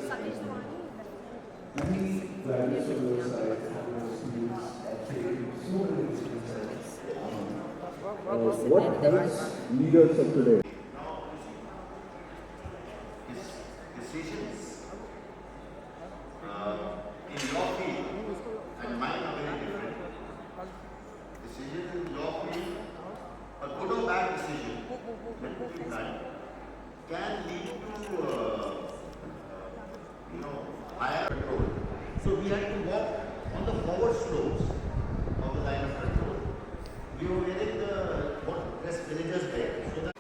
Satish Dua. Many values on your side have taken so many instances. What helps leaders of today? Decisions in your field and mine are very different. Decisions in your field, a good or bad decision, when it is done, can lead to higher control. So we had to walk on the forward slopes of the line of control. We were wearing the what dress villagers wear. So that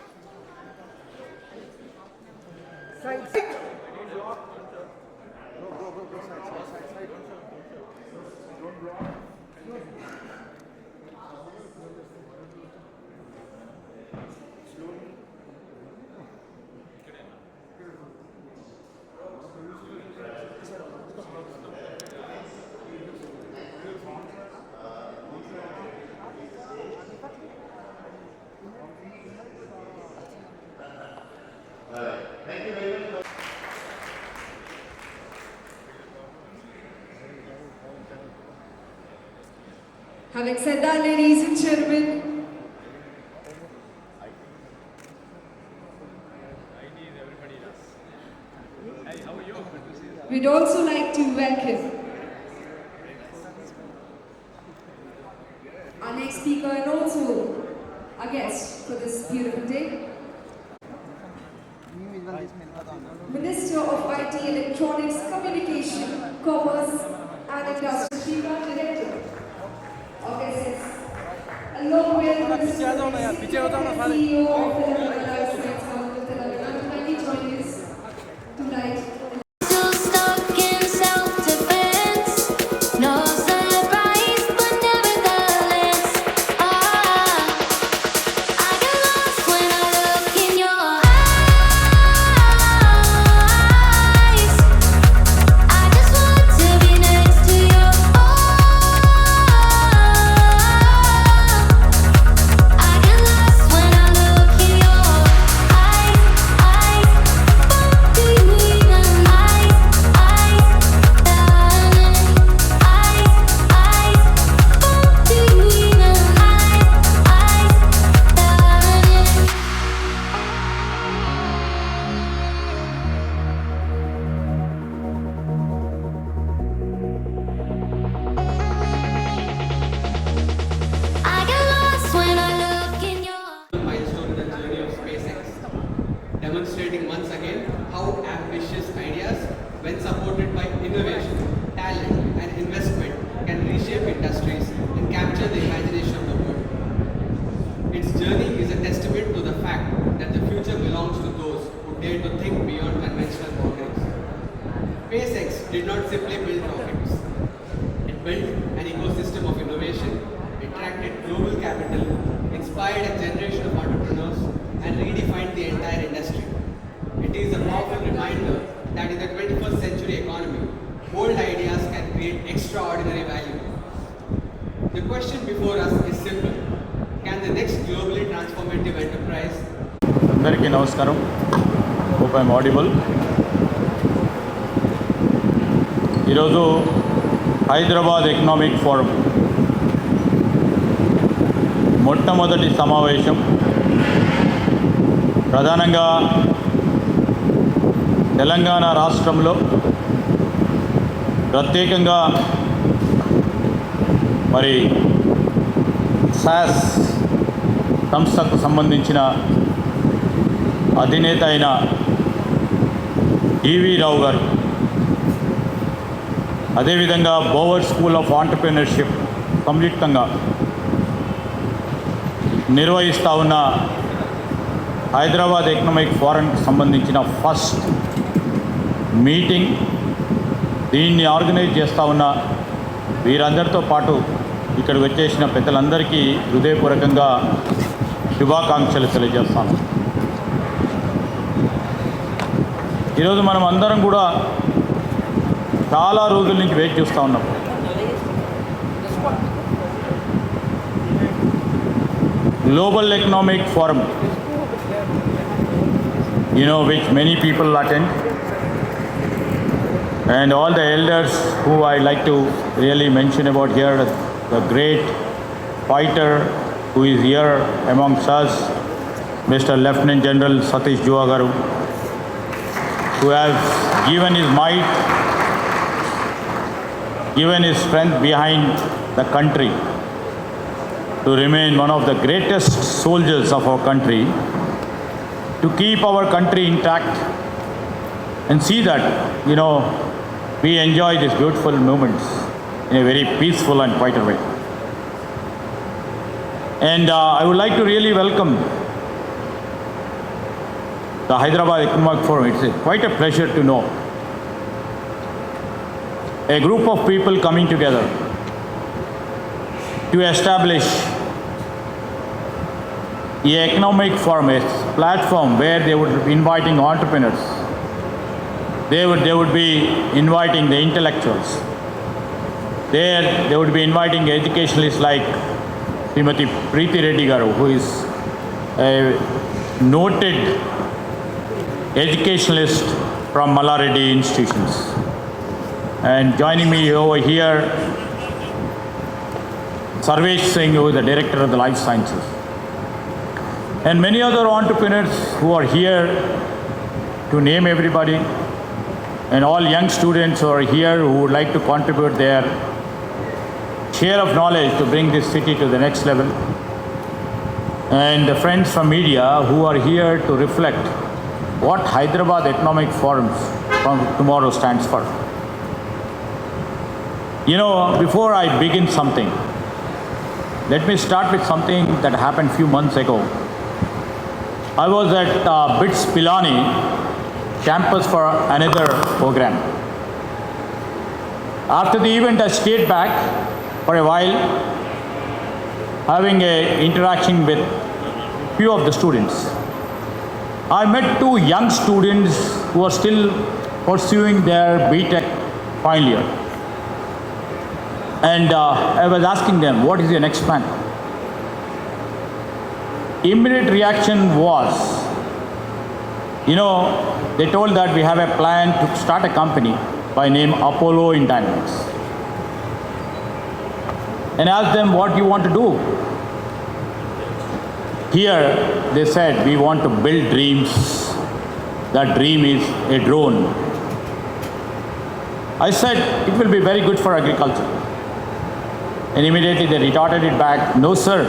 thank you very much. Having said that, ladies and gentlemen, we'd also like to welcome our next speaker and also our guest for this beautiful day, Minister of IT, Electronics, Communication, Commerce and Industry, Director of SS, along with the CEO of the Telugu, joining us tonight. Demonstrating once again how ambitious ideas, when supported by innovation, talent and investment, can reshape industries and capture the imagination of the world. Its journey is a testament to the fact that the future belongs to those who dare to think beyond conventional boundaries. SpaceX did not simply build rockets. It built an ecosystem of innovation, attracted global capital, inspired a generation of entrepreneurs, and redefined the entire industry. It is a powerful reminder that in the 21st century economy, bold ideas can create extraordinary value. The question before us is simple. Can the next globally transformative enterprise? Andariki namaskaram. Hope I am audible. ఈరోజు Hyderabad economic forum మొట్టమొదటి సమావేశం ప్రధానంగా తెలంగాణ రాష్ట్రంలో ప్రత్యేకంగా మరి sauce సంస్థకు సంబంధించిన అధినేత అయిన ఈవి రావు గారు, అదేవిధంగా బోవర్ స్కూల్ ఆఫ్ ఆంటర్‌ప్రెన్యూర్‌షిప్ సంయుక్తంగా నిర్వహిస్తూ ఉన్న హైదరాబాద్ ఎకనామిక్ ఫోరంకి సంబంధించిన ఫస్ట్ మీటింగ్, దీన్ని ఆర్గనైజ్ చేస్తూ ఉన్న వీరందరితో పాటు ఇక్కడ వచ్చేసిన పెద్దలందరికీ హృదయపూర్వకంగా శుభాకాంక్షలు తెలియజేస్తాను. ఈరోజు మనం అందరం కూడా చాలా రోజుల నుంచి వెయిట్ చేస్తూ ఉన్నాం. Global Economic Forum, which many people attend, and all the elders who I like to really mention about here, the great fighter who is here amongst us, Mr. Lieutenant General Satish Dua garu, who has given his might, given his strength behind the country to remain one of the greatest soldiers of our country, to keep our country intact and see that, we enjoy these beautiful moments in a very peaceful and quieter way. And I would like to really welcome the Hyderabad Economic Forum. It's quite a pleasure to know a group of people coming together to establish an economic forum, a platform where they would be inviting entrepreneurs. They would be inviting the intellectuals. They would be inviting educationalists like Srimati Preeti Reddy garu, who is a noted educationalist from Malareddy institutions. And joining me over here, Sarvesh Singh, who is the director of the life sciences. And many other entrepreneurs who are here, to name everybody, and all young students who are here who would like to contribute their share of knowledge to bring this city to the next level. And the friends from media who are here to reflect what Hyderabad Economic Forum from tomorrow stands for. Before I begin something, let me start with something that happened a few months ago. I was at BITS Pilani campus for another program. After the event, I stayed back for a while, having an interaction with few of the students. I met two young students who are still pursuing their BTech final year. And I was asking them, what is your next plan? Immediate reaction was, they told that we have a plan to start a company by name Apollo in Dynamics. And I asked them, what do you want to do? Here, they said, we want to build dreams. That dream is a drone. I said, it will be very good for agriculture. And immediately they retorted it back, no sir.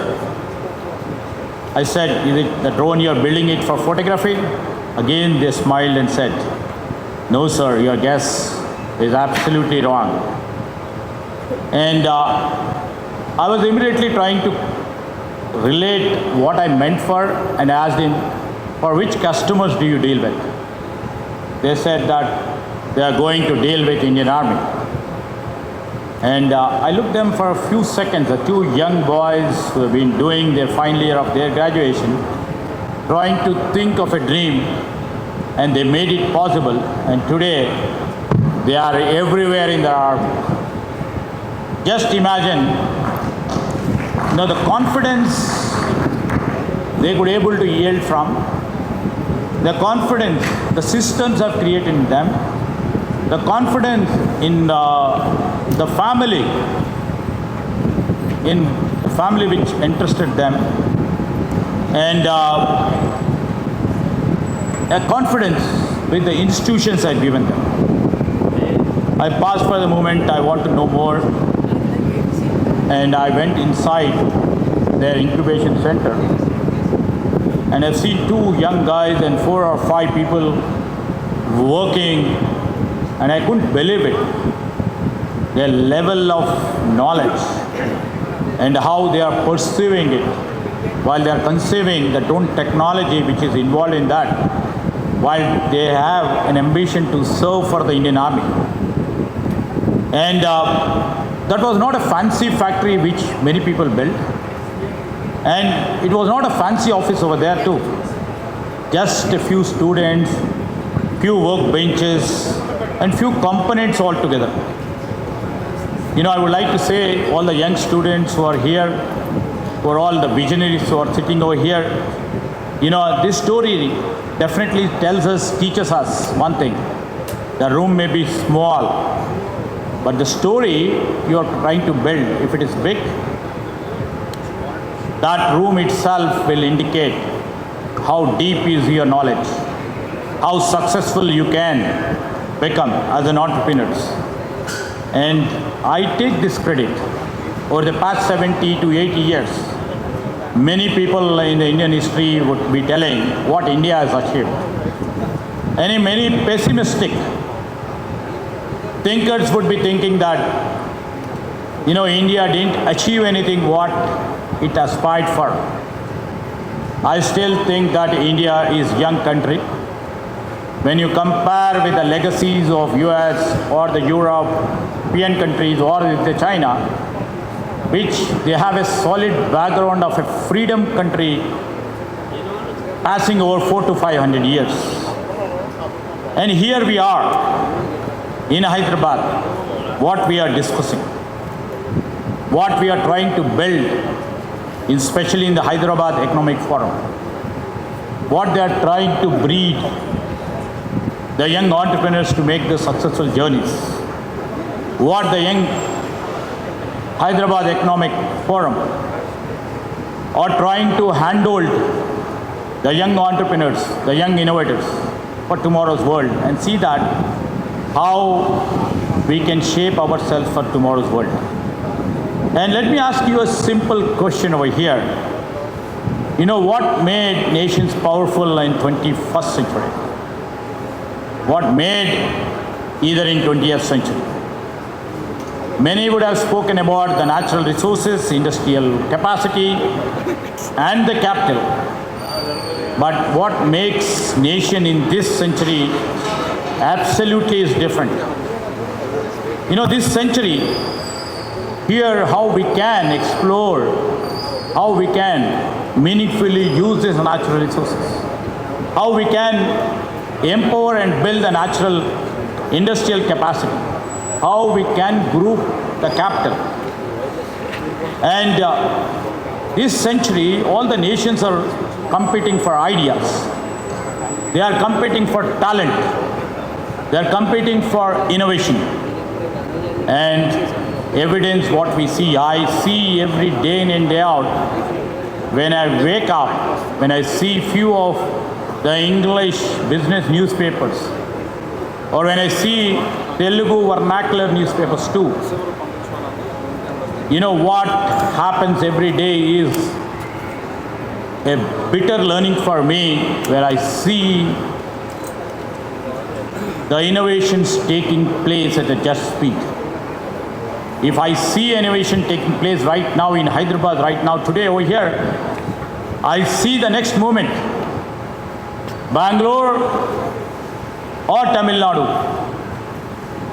I said, is it the drone you're building it for photography? Again, they smiled and said, no sir, your guess is absolutely wrong. And I was immediately trying to relate what I meant for and asked him, for which customers do you deal with? They said that they are going to deal with Indian Army. And I looked them for a few seconds, the two young boys who have been doing their final year of their graduation, trying to think of a dream, and they made it possible. And today, they are everywhere in the army. Just imagine, the confidence they could able to yield from, the confidence the systems have created in them, the confidence in the family which interested them, and a confidence with the institutions I've given them. I paused for the moment, I want to know more, and I went inside their incubation center, and I've seen two young guys and 4 or 5 people working, and I couldn't believe it. Their level of knowledge and how they are pursuing it while they are conceiving the drone technology which is involved in that, while they have an ambition to serve for the Indian Army. And that was not a fancy factory which many people built, and it was not a fancy office over there too. Just a few students, few work benches, and few components all together. I would like to say all the young students who are here, who are all the visionaries who are sitting over here, this story definitely teaches us one thing. The room may be small, but the story you are trying to build, if it is big, that room itself will indicate how deep is your knowledge, how successful you can become as an entrepreneur. And I take this credit. Over the past 70 to 80 years, many people in the Indian history would be telling what India has achieved. And many pessimistic thinkers would be thinking that, India didn't achieve anything what it aspired for. I still think that India is a young country. When you compare with the legacies of US or the European countries or with the China, which they have a solid background of a freedom country passing over 400 to 500 years. And here we are in Hyderabad, what we are discussing, what we are trying to build, especially in the Hyderabad Economic Forum, what they are trying to breed the young entrepreneurs to make the successful journeys, what the young Hyderabad Economic Forum are trying to handle the young entrepreneurs, the young innovators for tomorrow's world, and see that how we can shape ourselves for tomorrow's world. And let me ask you a simple question over here. What made nations powerful in 21st century? What made either in 20th century? Many would have spoken about the natural resources, industrial capacity, and the capital. But what makes nation in this century absolutely is different. This century, here how we can explore, how we can meaningfully use these natural resources, how we can empower and build the natural industrial capacity, how we can group the capital. And this century, all the nations are competing for ideas. They are competing for talent. They are competing for innovation. And evidence what we see, I see every day in and day out. When I wake up, when I see few of the English business newspapers, or when I see Telugu vernacular newspapers too, what happens every day is a bitter learning for me, where I see the innovations taking place at a just speed. If I see innovation taking place right now in Hyderabad, right now, today over here, I see the next moment, Bangalore or Tamil Nadu,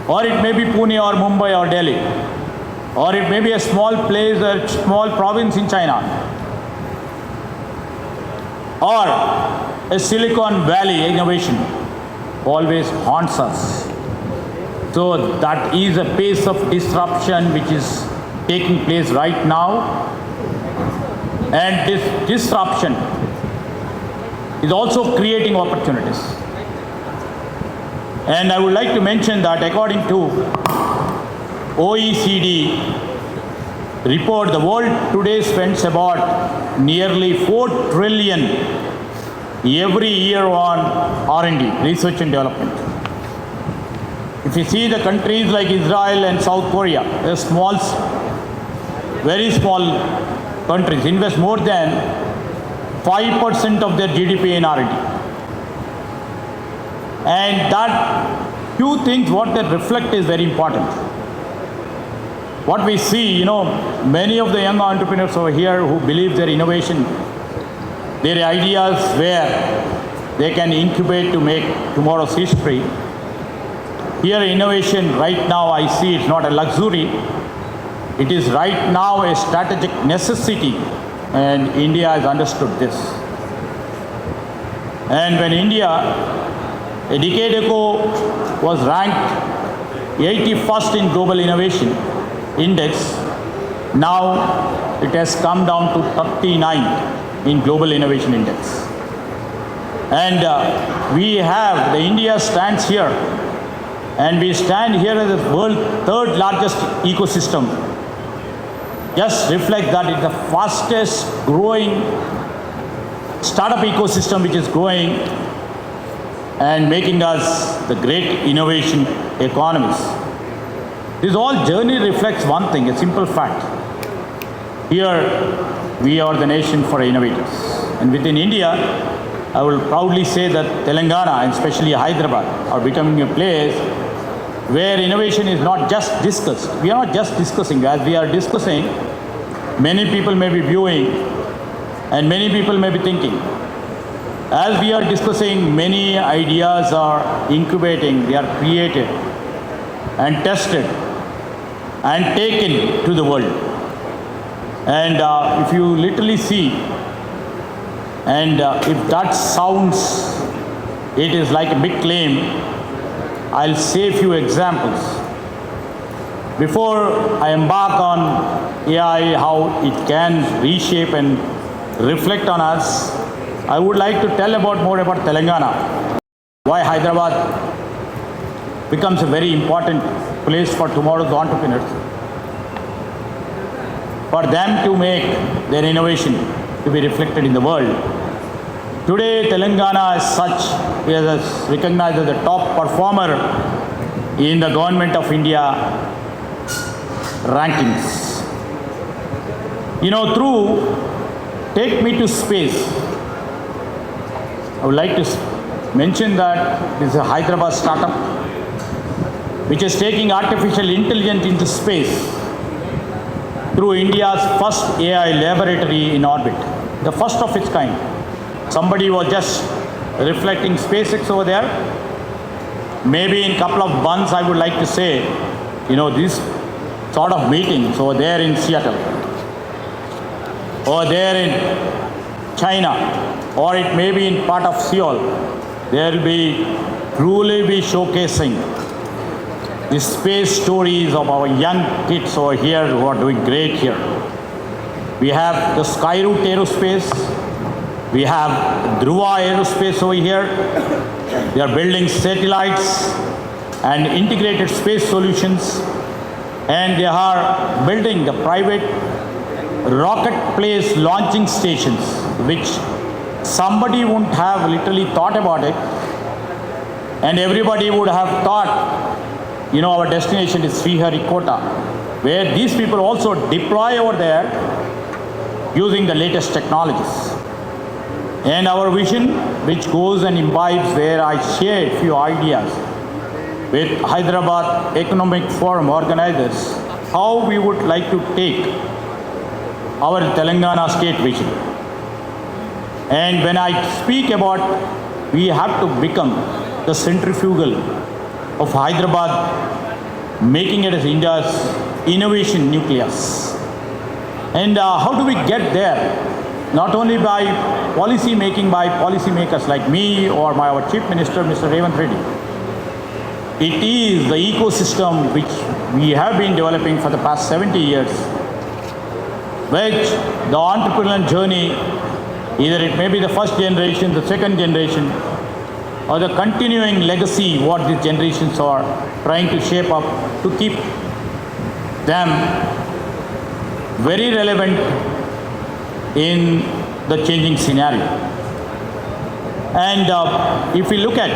or it may be Pune or Mumbai or Delhi, or it may be a small place or small province in China, or a Silicon Valley innovation always haunts us. So that is a pace of disruption which is taking place right now. And this disruption is also creating opportunities. And I would like to mention that according to OECD report, the world today spends about nearly 4 trillion every year on R&D, research and development. If you see the countries like Israel and South Korea, they're small, very small countries, invest more than 5% of their GDP in R&D. And that few things, what they reflect is very important. What we see, many of the young entrepreneurs over here who believe their innovation, their ideas where they can incubate to make tomorrow's history. Here innovation right now I see it's not a luxury. It is right now a strategic necessity, and India has understood this. And when India a decade ago was ranked 81st in global innovation index, now it has come down to 39 in global innovation index. And we have, the India stands here And we stand here as the world's third largest ecosystem. Just reflect that it's the fastest growing startup ecosystem which is growing and making us the great innovation economies. This all journey reflects one thing, a simple fact. Here we are the nation for innovators. And within India, I will proudly say that Telangana and especially Hyderabad are becoming a place where innovation is not just discussed. We are not just discussing. As we are discussing, many people may be viewing and many people may be thinking. As we are discussing, many ideas are incubating, they are created and tested and taken to the world. And if you literally see, and if that sounds, it is like a big claim, I'll say a few examples. Before I embark on AI, how it can reshape and reflect on us, I would like to tell more about Telangana. Why Hyderabad becomes a very important place for tomorrow's entrepreneurs. For them to make their innovation to be reflected in the world. Today, Telangana as such is recognized as the top performer in the Government of India rankings. You know, through Take Me to Space, I would like to mention that this is a Hyderabad startup which is taking artificial intelligence into space through India's first AI laboratory in orbit, the first of its kind. Somebody was just reflecting SpaceX over there. Maybe in a couple of months, I would like to say, you know, this sort of meetings over there in Seattle, or there in China, or it may be in part of Seoul, there will be truly be showcasing the space stories of our young kids over here who are doing great here. We have the Skyroot Aerospace, we have Dhruva Aerospace over here. They are building satellites and integrated space solutions, and they are building the private rocket place launching stations, which somebody wouldn't have literally thought about it, and everybody would have thought, you know, our destination is Sriharikota, where these people also deploy over there using the latest technologies. And our vision, which goes and imbibes where I share a few ideas with Hyderabad Economic Forum organizers, how we would like to take our Telangana state vision. And when I speak about we have to become the centrifugal of Hyderabad, making it as India's innovation nucleus. And how do we get there? Not only by policy making by policymakers like me or our Chief Minister, Mr. Preeti Reddy. It is the ecosystem which we have been developing for the past 70 years, which the entrepreneurial journey, either it may be the first generation, the second generation, or the continuing legacy what these generations are trying to shape up to keep them very relevant in the changing scenario. And if we look at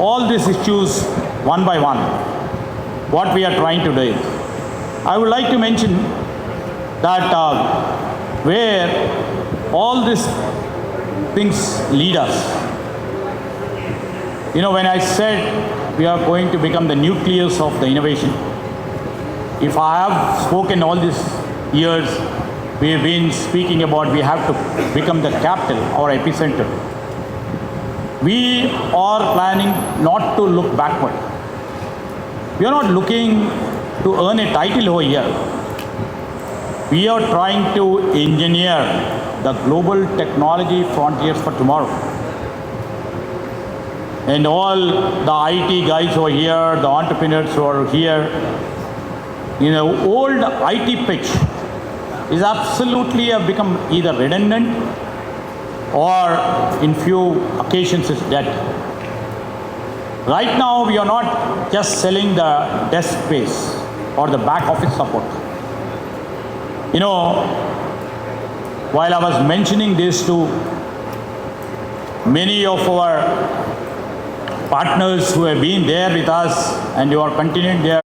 all these issues one by one, what we are trying to do is, I would like to mention that where all these things lead us. You know, when I said we are going to become the nucleus of the innovation, if I have spoken all these years, we have been speaking about we have to become the capital or epicenter. We are planning not to look backward. We are not looking to earn a title over here. We are trying to engineer the global technology frontiers for tomorrow. And all the IT guys who are here, the entrepreneurs who are here, you know, old IT pitch is absolutely become either redundant or in few occasions is dead. Right now, we are not just selling the desk space or the back office support. You know, while I was mentioning this to many of our partners who have been there with us and who are continuing their